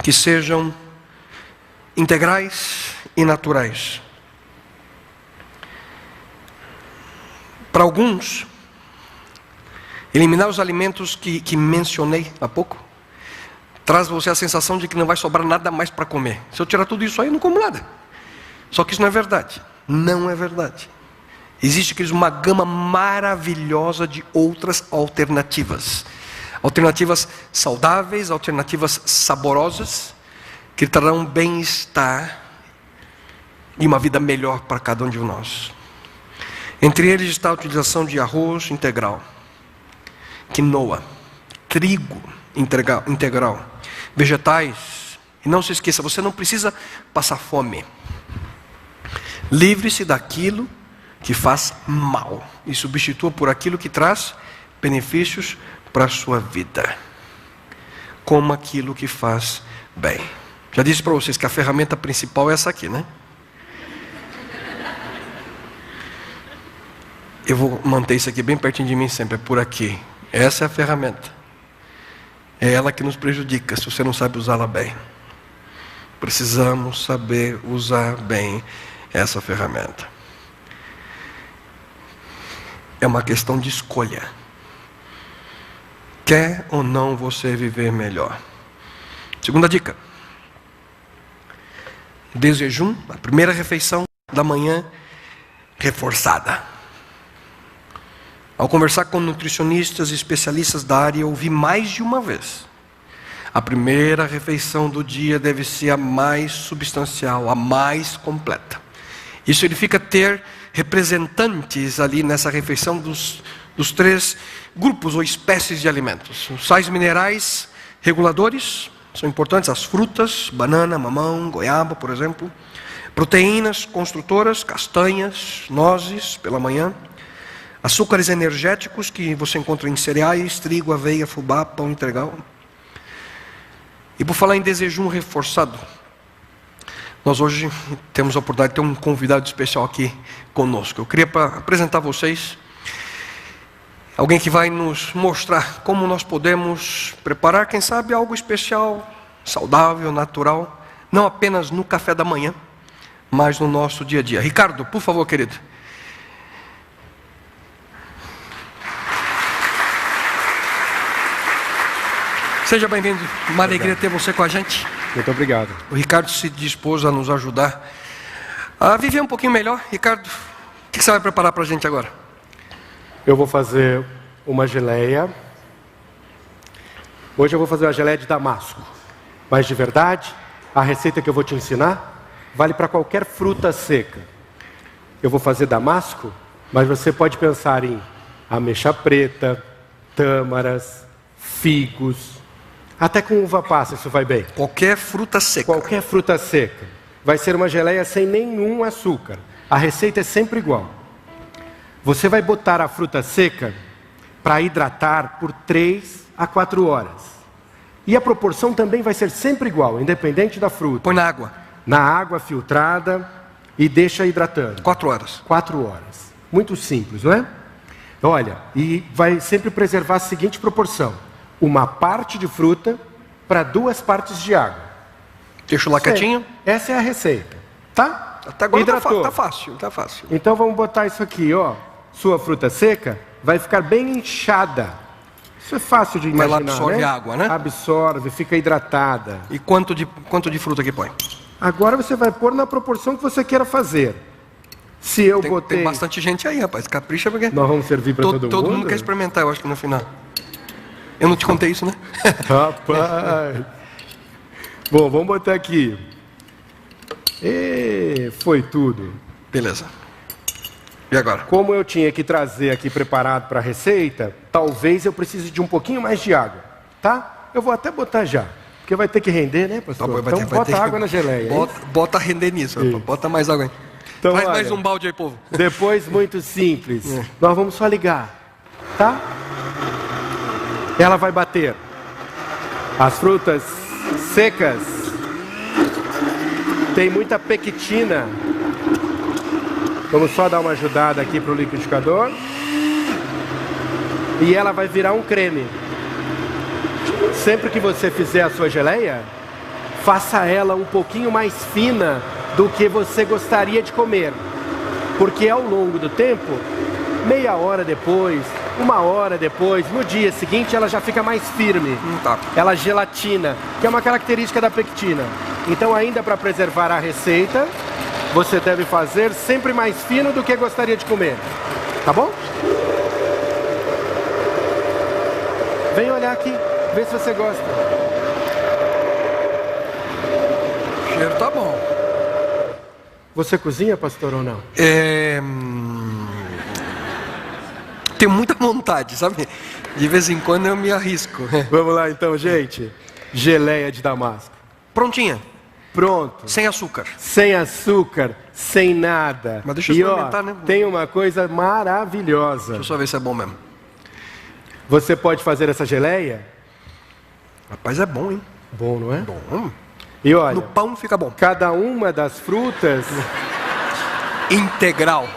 que sejam integrais e naturais. Para alguns, eliminar os alimentos que mencionei há pouco, traz você a sensação de que não vai sobrar nada mais para comer. Se eu tirar tudo isso aí, eu não como nada. Só que isso não é verdade. Não é verdade. Existe, queridos, uma gama maravilhosa de outras alternativas. Alternativas saudáveis, alternativas saborosas, que trarão bem-estar e uma vida melhor para cada um de nós. Entre eles está a utilização de arroz integral, quinoa, trigo integral, vegetais. E não se esqueça, você não precisa passar fome. Livre-se daquilo que faz mal e substitua por aquilo que traz benefícios para a sua vida. Coma aquilo que faz bem. Já disse para vocês que a ferramenta principal é essa aqui, né? Eu vou manter isso aqui bem pertinho de mim sempre, é por aqui. Essa é a ferramenta. É ela que nos prejudica se você não sabe usá-la bem. Precisamos saber usar bem essa ferramenta. É uma questão de escolha. Quer ou não você viver melhor? Segunda dica. Desjejum, a primeira refeição da manhã reforçada. Ao conversar com nutricionistas e especialistas da área, eu ouvi mais de uma vez. A primeira refeição do dia deve ser a mais substancial, a mais completa. Isso significa ter representantes ali nessa refeição dos 3 grupos ou espécies de alimentos. Os sais minerais reguladores são importantes, as frutas, banana, mamão, goiaba, por exemplo. Proteínas construtoras, castanhas, nozes pela manhã. Açúcares energéticos que você encontra em cereais, trigo, aveia, fubá, pão integral. E por falar em desjejum reforçado, nós hoje temos a oportunidade de ter um convidado especial aqui conosco. Eu queria apresentar a vocês Alguém que vai nos mostrar como nós podemos preparar, quem sabe, algo especial, saudável, natural, não apenas no café da manhã, mas no nosso dia a dia. Ricardo, por favor, querido. Seja bem-vindo, uma alegria ter você com a gente. Muito obrigado. O Ricardo se dispôs a nos ajudar a viver um pouquinho melhor. Ricardo, o que você vai preparar para a gente agora? Eu vou fazer uma geleia. Hoje eu vou fazer uma geleia de damasco. Mas de verdade, a receita que eu vou te ensinar vale para qualquer fruta seca. Eu vou fazer damasco, mas você pode pensar em ameixa preta, tâmaras, figos. Até com uva passa isso vai bem. Qualquer fruta seca. Qualquer fruta seca. Vai ser uma geleia sem nenhum açúcar. A receita é sempre igual. Você vai botar a fruta seca para hidratar por 3 a 4 horas. E a proporção também vai ser sempre igual, independente da fruta. Põe na água. Na água filtrada e deixa hidratando. 4 horas. 4 horas. Muito simples, não é? Olha, e vai sempre preservar a seguinte proporção. Uma parte de fruta para 2 partes de água. Deixa lá quietinho. Essa é a receita, tá? Até agora hidratou. tá fácil, tá fácil. Então vamos botar isso aqui, ó. Sua fruta seca vai ficar bem inchada. Isso é fácil de imaginar, Ela absorve né? água, né? Absorve, fica hidratada. E quanto de fruta que põe? Agora você vai pôr na proporção que você queira fazer. Se eu botei... Tem bastante gente aí, rapaz. Capricha porque... Nós vamos servir para todo mundo? Todo mundo quer experimentar, eu acho que no final. Eu não te contei isso, né? Rapaz. Bom, vamos botar aqui. E foi tudo. Beleza. E agora? Como eu tinha que trazer aqui preparado para a receita, talvez eu precise de um pouquinho mais de água, tá? Eu vou até botar já, porque vai ter que render, né, pastor? Tá, então bota água na geleia. Bota a render nisso, bota mais água aí. Então, Faz olha, mais um balde aí, povo. Depois, muito simples, nós vamos só ligar, tá? Ela vai bater as frutas secas. Tem muita pectina. Vamos só dar uma ajudada aqui para o liquidificador. E ela vai virar um creme. Sempre que você fizer a sua geleia, faça ela um pouquinho mais fina do que você gostaria de comer. Porque ao longo do tempo, meia hora depois, 1 hora depois, no dia seguinte, ela já fica mais firme. Tá. Ela gelatina, que é uma característica da pectina. Então, ainda para preservar a receita, você deve fazer sempre mais fino do que gostaria de comer. Tá bom? Vem olhar aqui, vê se você gosta. O cheiro tá bom. Você cozinha, pastor, ou não? Tenho muita vontade, sabe? De vez em quando eu me arrisco. Vamos lá então, gente. Geleia de damasco. Prontinha. Pronto. Sem açúcar. Sem açúcar, sem nada. Mas deixa eu experimentar, né? Tem uma coisa maravilhosa. Deixa eu só ver se é bom mesmo. Você pode fazer essa geleia? Rapaz, é bom, hein? Bom, não é? Bom. E olha, No pão fica bom. cada uma das frutas... Integral.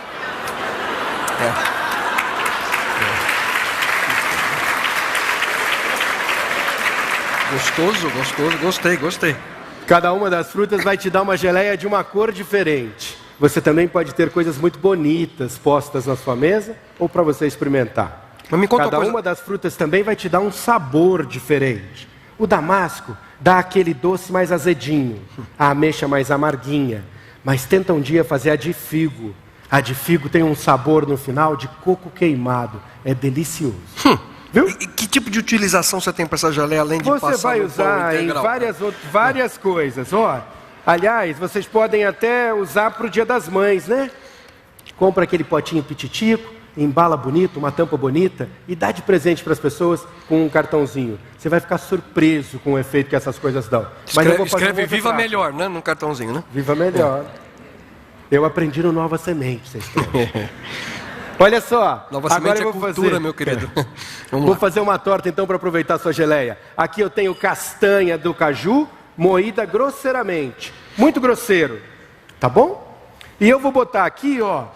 Gostoso, gostei. Cada uma das frutas vai te dar uma geleia de uma cor diferente. Você também pode ter coisas muito bonitas postas na sua mesa ou para você experimentar. Mas me conta Cada uma coisa. uma das frutas também vai te dar um sabor diferente. O damasco dá aquele doce mais azedinho, a ameixa mais amarguinha. Mas tenta um dia fazer a de figo. A de figo tem um sabor no final de coco queimado. É delicioso. Viu? E que tipo de utilização você tem para essa geleia, além de Você passar vai no pão usar em integral? várias coisas. Ó, aliás, vocês podem até usar para o Dia das Mães, né? Compra aquele potinho pititico, embala bonito, uma tampa bonita e dá de presente para as pessoas com um cartãozinho. Você vai ficar surpreso com o efeito que essas coisas dão. Mas eu vou fazer Escreve um outro Viva prato. Melhor, né? No cartãozinho, né? Viva Melhor. Eu aprendi no Nova Semente, vocês querem. Olha só, Nova agora Semente eu é vou cultura, fazer... meu querido. Vamos Vou lá. fazer uma torta então para aproveitar a sua geleia. Aqui eu tenho castanha do caju moída grosseiramente. Muito grosseiro. Tá bom? E eu vou botar aqui, ó,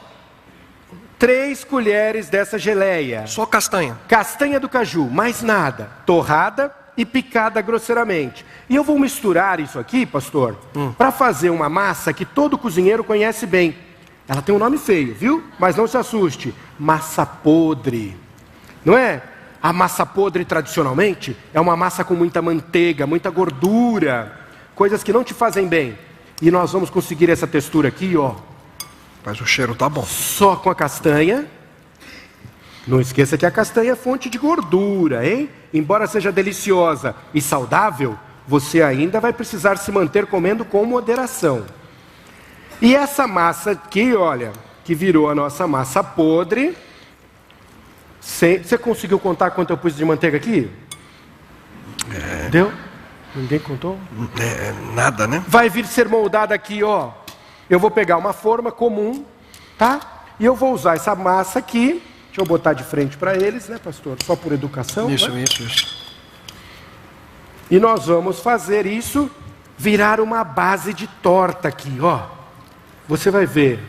3 colheres dessa geleia. Só castanha. Castanha do caju, mais nada. Torrada e picada grosseiramente. E eu vou misturar isso aqui, pastor, para fazer uma massa que todo cozinheiro conhece bem. Ela tem um nome feio, viu? Mas não se assuste. Massa podre. Não é? A massa podre, tradicionalmente, é uma massa com muita manteiga, muita gordura. Coisas que não te fazem bem. E nós vamos conseguir essa textura aqui, ó. Mas o cheiro tá bom. Só com a castanha. Não esqueça que a castanha é fonte de gordura, hein? Embora seja deliciosa e saudável, você ainda vai precisar se manter comendo com moderação. E essa massa aqui, olha, que virou a nossa massa podre. Você conseguiu contar quanto eu pus de manteiga aqui? Deu? Ninguém contou? Nada, né? Vai vir ser moldada aqui, ó. Eu vou pegar uma forma comum, tá? E eu vou usar essa massa aqui. Deixa eu botar de frente para eles, né, pastor? Só por educação. Isso, né? isso. E nós vamos fazer isso virar uma base de torta aqui, ó. Você vai ver.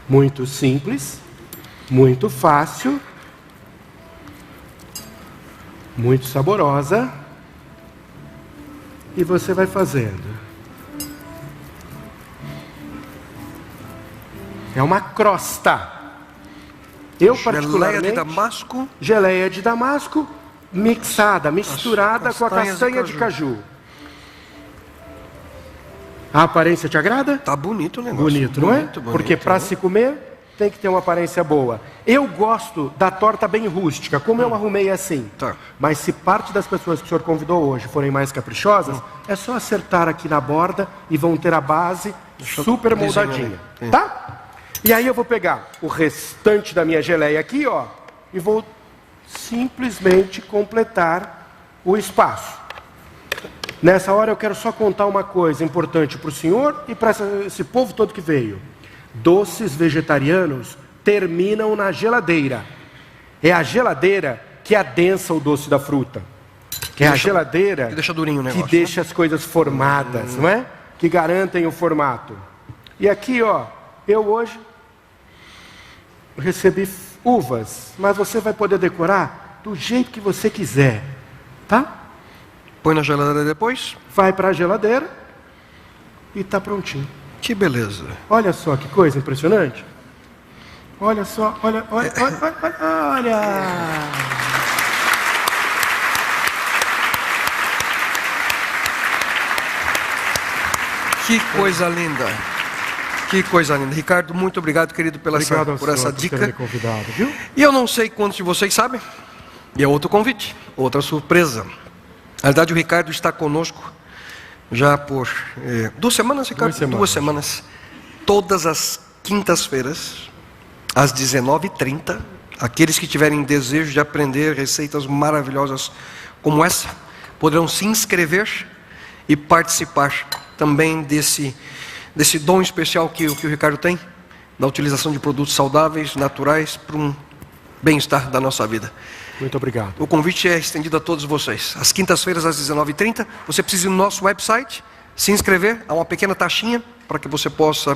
Muito simples, muito fácil, muito saborosa. E você vai fazendo. É uma crosta. Eu particularmente... Geleia de damasco. Geleia de damasco mixada, misturada com a castanha de caju. A aparência te agrada? Tá bonito o negócio. Bonito, não é? Bonito, porque para se comer tem que ter uma aparência boa. Eu gosto da torta bem rústica, como eu arrumei assim. Tá. Mas se parte das pessoas que o senhor convidou hoje forem mais caprichosas, é só acertar aqui na borda e vão ter a base super moldadinha. Tá? E aí eu vou pegar o restante da minha geleia aqui, ó, e vou simplesmente completar o espaço. Nessa hora eu quero só contar uma coisa importante para o senhor e para esse povo todo que veio. Doces vegetarianos terminam na geladeira. É a geladeira que adensa o doce da fruta. É a geladeira que deixa durinho o negócio, que deixa as coisas formadas, não é? Que garantem o formato. E aqui, ó, eu hoje recebi uvas, mas você vai poder decorar do jeito que você quiser, tá? Põe na geladeira depois. Vai para a geladeira e tá prontinho. Que beleza. Olha só que coisa impressionante. Olha só, olha. Que coisa linda. Que coisa linda. Ricardo, muito obrigado, querido, por essa dica. Ter me convidado, viu? E eu não sei quantos de vocês sabem, e é outro convite, outra surpresa. Na verdade, o Ricardo está conosco já por 2 semanas, Ricardo? 2 semanas. Todas as quintas-feiras, às 19h30, aqueles que tiverem desejo de aprender receitas maravilhosas como essa, poderão se inscrever e participar também desse dom especial que o Ricardo tem, da utilização de produtos saudáveis, naturais, para um bem-estar da nossa vida. Muito obrigado. O convite é estendido a todos vocês. Às quintas-feiras, às 19h30, você precisa ir no nosso website, se inscrever, há uma pequena taxinha para que você possa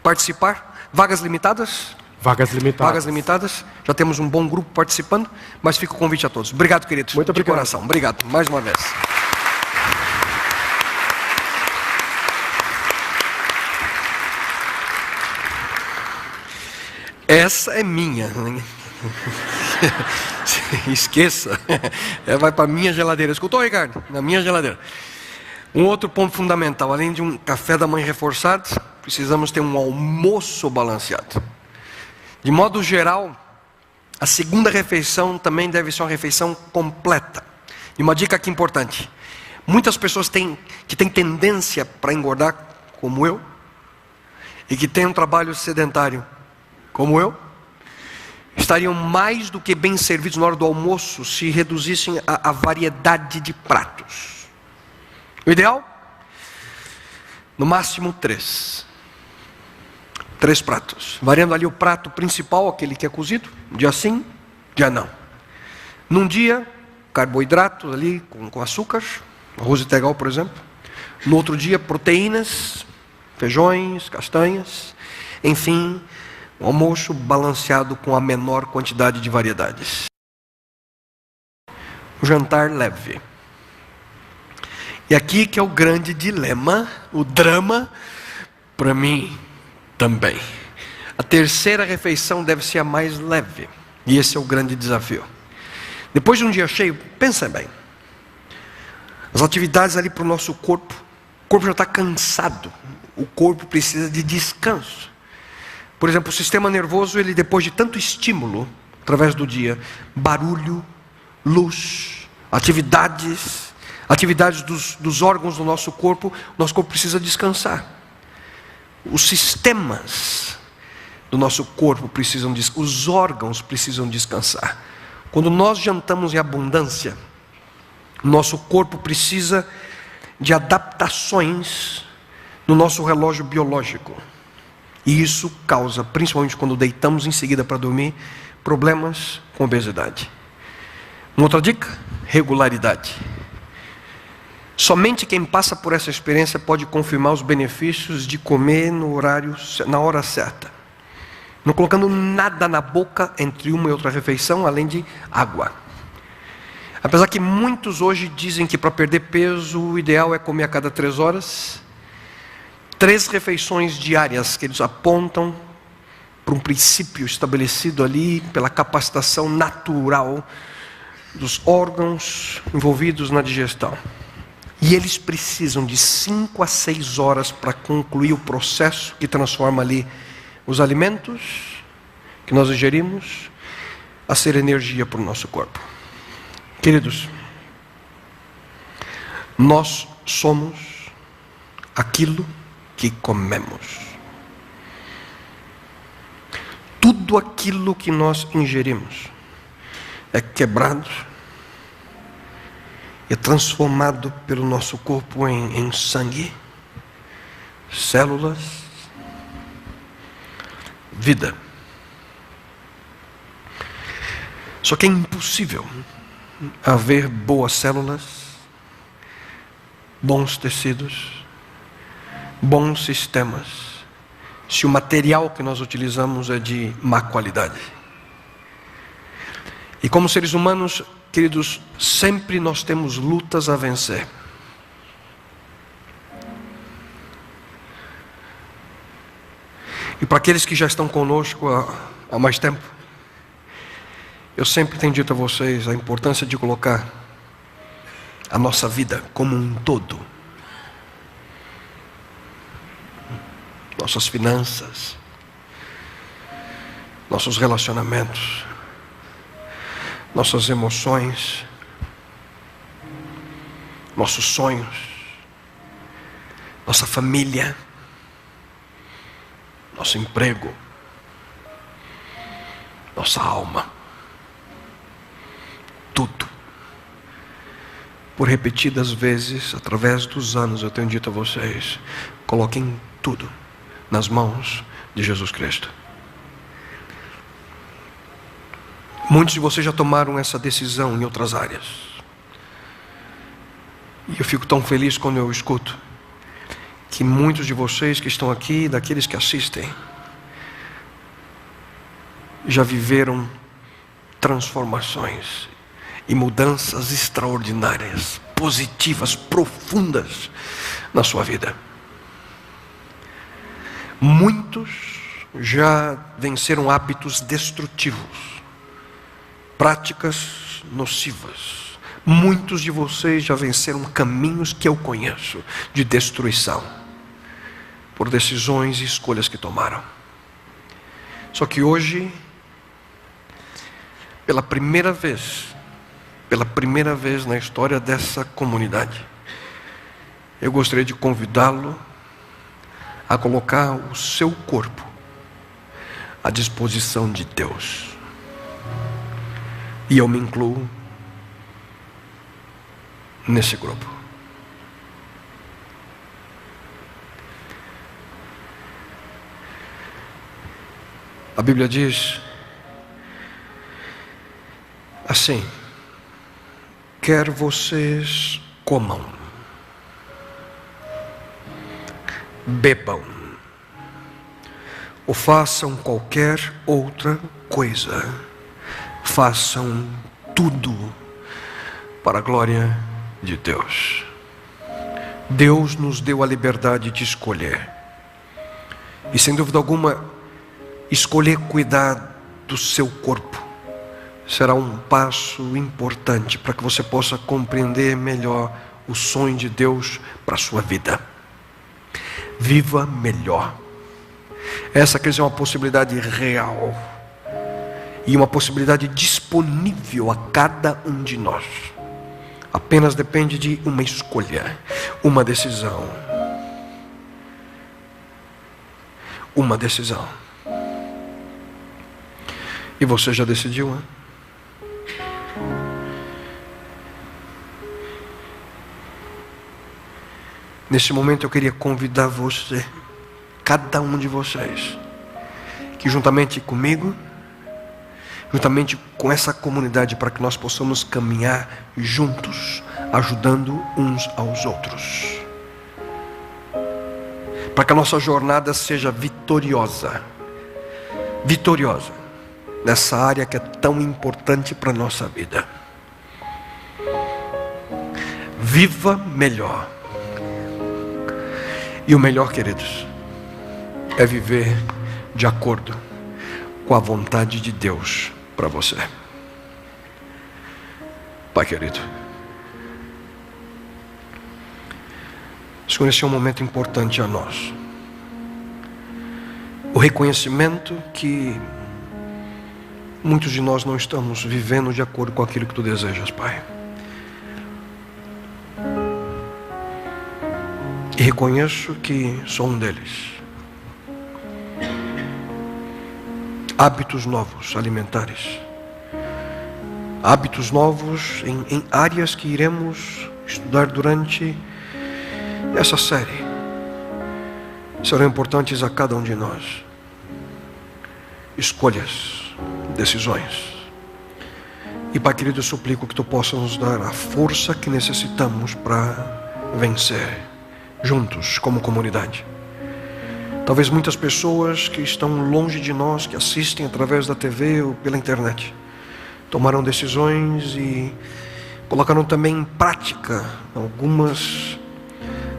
participar. Vagas limitadas. Vagas limitadas. Vagas limitadas. Já temos um bom grupo participando, mas fica o convite a todos. Obrigado, querido. Muito obrigado. De coração. Obrigado, mais uma vez. Essa é minha. Esqueça. Vai para a minha geladeira. Escutou, Ricardo? Na minha geladeira. Um outro ponto fundamental. Além de um café da manhã reforçado, precisamos ter um almoço balanceado. De modo geral, a segunda refeição também deve ser uma refeição completa. E uma dica aqui importante. Muitas pessoas que têm tendência para engordar, como eu, e que têm um trabalho sedentário, como eu, estariam mais do que bem servidos na hora do almoço se reduzissem a variedade de pratos. O ideal? No máximo 3. 3 pratos. Variando ali o prato principal, aquele que é cozido, dia sim, dia não. Num dia, carboidratos ali com açúcar, arroz integral, por exemplo. No outro dia, proteínas, feijões, castanhas. Enfim, um almoço balanceado com a menor quantidade de variedades. Um jantar leve. E aqui que é o grande dilema, o drama, para mim também. A terceira refeição deve ser a mais leve. E esse é o grande desafio. Depois de um dia cheio, pensa bem. As atividades ali para o nosso corpo. O corpo já está cansado. O corpo precisa de descanso. Por exemplo, o sistema nervoso, ele depois de tanto estímulo, através do dia, barulho, luz, atividades dos órgãos do nosso corpo precisa descansar. Os sistemas do nosso corpo precisam descansar, os órgãos precisam descansar. Quando nós jantamos em abundância, nosso corpo precisa de adaptações no nosso relógio biológico. E isso causa, principalmente quando deitamos em seguida para dormir, problemas com obesidade. Uma outra dica: regularidade. Somente quem passa por essa experiência pode confirmar os benefícios de comer na hora certa. Não colocando nada na boca entre uma e outra refeição, além de água. Apesar que muitos hoje dizem que para perder peso, o ideal é comer a cada 3 horas. 3 refeições diárias que eles apontam para um princípio estabelecido ali pela capacitação natural dos órgãos envolvidos na digestão. E eles precisam de 5 a 6 horas para concluir o processo que transforma ali os alimentos que nós ingerimos a ser energia para o nosso corpo. Queridos, nós somos aquilo que comemos. Tudo aquilo que nós ingerimos é quebrado, é transformado pelo nosso corpo em sangue, células, vida. Só que é impossível haver boas células, bons tecidos, bons sistemas, se o material que nós utilizamos é de má qualidade. E como seres humanos, queridos, sempre nós temos lutas a vencer. E para aqueles que já estão conosco há mais tempo, eu sempre tenho dito a vocês a importância de colocar a nossa vida como um todo. Nossas finanças, nossos relacionamentos, nossas emoções, nossos sonhos, nossa família, nosso emprego, nossa alma, tudo. Por repetidas vezes, através dos anos, eu tenho dito a vocês: coloquem tudo nas mãos de Jesus Cristo. Muitos de vocês já tomaram essa decisão em outras áreas. E eu fico tão feliz quando eu escuto que muitos de vocês que estão aqui, daqueles que assistem, já viveram transformações e mudanças extraordinárias, positivas, profundas na sua vida. Muitos já venceram hábitos destrutivos, práticas nocivas. Muitos de vocês já venceram caminhos que eu conheço de destruição, por decisões e escolhas que tomaram. Só que hoje, pela primeira vez na história dessa comunidade, eu gostaria de convidá-lo a colocar o seu corpo à disposição de Deus. E eu me incluo nesse grupo. A Bíblia diz assim: quer vocês comam, bebam, ou façam qualquer outra coisa, façam tudo para a glória de Deus. Deus nos deu a liberdade de escolher. E sem dúvida alguma, escolher cuidar do seu corpo será um passo importante para que você possa compreender melhor o sonho de Deus para a sua vida. Viva melhor. Essa quer dizer uma possibilidade real e uma possibilidade disponível a cada um de nós. Apenas depende de uma escolha, uma decisão. Uma decisão. E você já decidiu, hein? Nesse momento eu queria convidar você, cada um de vocês, que juntamente comigo, juntamente com essa comunidade, para que nós possamos caminhar juntos, ajudando uns aos outros, para que a nossa jornada seja vitoriosa, nessa área que é tão importante para a nossa vida. Viva melhor. E o melhor, queridos, é viver de acordo com a vontade de Deus para você. Pai querido, Senhor, esse é um momento importante a nós. O reconhecimento que muitos de nós não estamos vivendo de acordo com aquilo que Tu desejas, Pai. E reconheço que sou um deles. Hábitos novos alimentares. Hábitos novos em áreas que iremos estudar durante essa série. Serão importantes a cada um de nós. Escolhas, decisões. E Pai querido, eu suplico que Tu possa nos dar a força que necessitamos para vencer, juntos, como comunidade. Talvez muitas pessoas que estão longe de nós, que assistem através da TV ou pela internet, tomaram decisões e colocaram também em prática algumas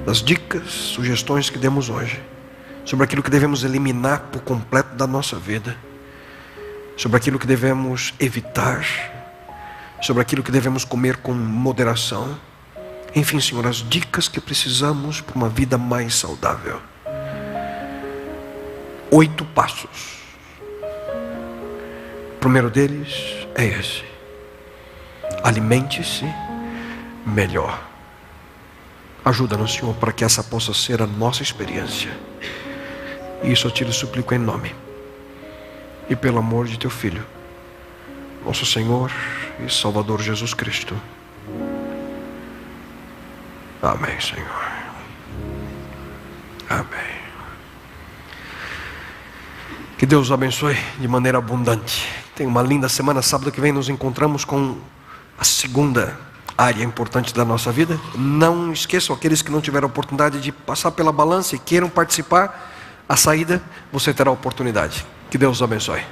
das dicas, sugestões que demos hoje, sobre aquilo que devemos eliminar por completo da nossa vida, sobre aquilo que devemos evitar, sobre aquilo que devemos comer com moderação. Enfim, Senhor, as dicas que precisamos para uma vida mais saudável. 8 passos. O primeiro deles é esse: alimente-se melhor. Ajuda-nos, Senhor, para que essa possa ser a nossa experiência. E isso eu te suplico em nome e pelo amor de Teu Filho, nosso Senhor e Salvador Jesus Cristo. Amém, Senhor. Amém. Que Deus os abençoe de maneira abundante. Tenha uma linda semana. Sábado que vem nos encontramos com a segunda área importante da nossa vida. Não esqueçam, aqueles que não tiveram a oportunidade de passar pela balança e queiram participar, a saída você terá a oportunidade. Que Deus os abençoe.